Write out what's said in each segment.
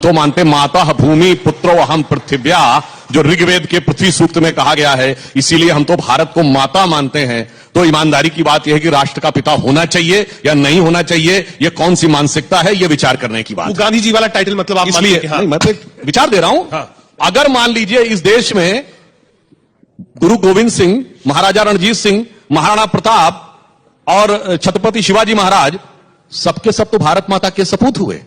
तो मानते माता भूमि पुत्रो अहम पृथिव्या, जो ऋग्वेद के पृथ्वी सूक्त में कहा गया है, इसीलिए हम तो भारत को माता मानते हैं। तो ईमानदारी की बात यह है कि राष्ट्र का पिता होना चाहिए या नहीं होना चाहिए, यह कौन सी मानसिकता है, यह विचार करने की बात है। गांधी जी वाला टाइटल मतलब आप इसलिए हाँ। मैं तो विचार दे रहा हूं। हाँ। अगर मान लीजिए इस देश में गुरु गोविंद सिंह, महाराजा रणजीत सिंह, महाराणा प्रताप और छत्रपति शिवाजी महाराज सबके सब तो भारत माता के सपूत हुए।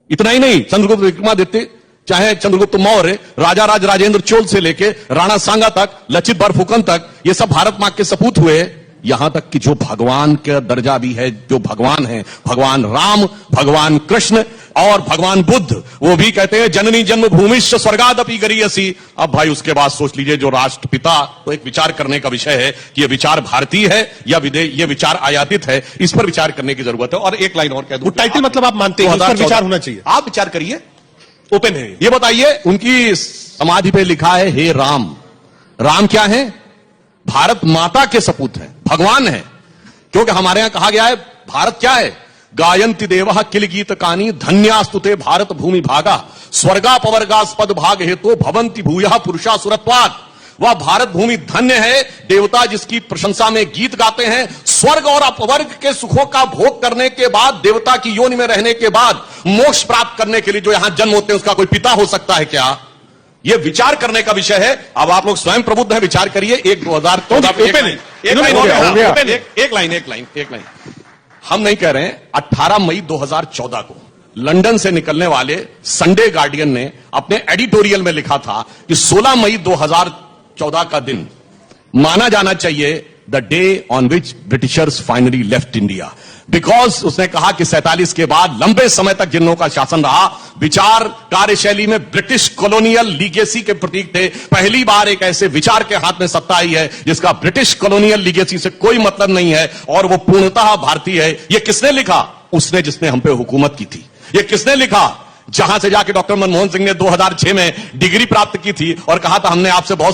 इतना ही नहीं, चंद्रगुप्त विक्रमादित्य, चाहे चंद्रगुप्त मौर्य, राजा राज राजेंद्र चोल से लेके राणा सांगा तक, लचित बरफुकन तक, ये सब भारत मां के सपूत हुए। यहां तक कि जो भगवान का दर्जा भी है, जो भगवान है, भगवान राम, भगवान कृष्ण और भगवान बुद्ध, वो भी कहते हैं जननी जन्मभूमिश्च स्वर्गादपि गरीयसी। अब भाई उसके बाद सोच लीजिए जो राष्ट्रपिता, तो एक विचार करने का विषय है कि यह विचार भारतीय है या ये विचार आयातित है, इस पर विचार करने की जरूरत है। और एक लाइन और कह दूं, टाइटल मतलब आप मानते हैं उस पर विचार होना चाहिए। आप विचार करिए, ओपन है। ये बताइए, उनकी समाधि पे लिखा है हे राम। राम क्या है? भारत माता के सपूत है, भगवान है। क्योंकि हमारे यहां कहा गया है भारत क्या है? गायन्ति देवः किल गीत कानी धन्यास्तुते भारत भूमि भागा स्वर्गापवर्गास्पद भाग हेतु भवंति भूयः पुरुषा सुरत्वात्। वह भारत भूमि धन्य है, देवता जिसकी प्रशंसा में गीत गाते हैं। स्वर्ग और अपवर्ग के सुखों का भोग करने के बाद, देवता की योनि में रहने के बाद मोक्ष प्राप्त करने के लिए जो यहां जन्म होते हैं, उसका कोई पिता हो सकता है क्या? यह विचार करने का विषय है। अब आप लोग स्वयं प्रबुद्ध हैं, विचार करिए। 2014 एक लाइन हम नहीं कह रहे हैं। 18 मई 2014 को लंदन से निकलने वाले संडे गार्डियन ने अपने एडिटोरियल में लिखा था कि 16 मई 2014 का दिन माना जाना चाहिए the day on which Britishers finally left India. Because उसने कहा कि 47 के बाद लंबे समय तक जिन्हों का शासन रहा, विचार कार्यशैली में ब्रिटिश कॉलोनियल लीगेसी के प्रतीक थे। पहली बार एक ऐसे विचार के हाथ में सत्ता आई है जिसका ब्रिटिश कॉलोनियल लीगेसी से कोई मतलब नहीं है और वो पूर्णतः भारतीय है। ये किसने लिखा? उसने जिसने हम पे हुकूमत की थी। ये किसने लिखा? जहां से जाके डॉक्टर मनमोहन सिंह ने 2006 में डिग्री प्राप्त की थी और कहा था हमने आपसे बहुत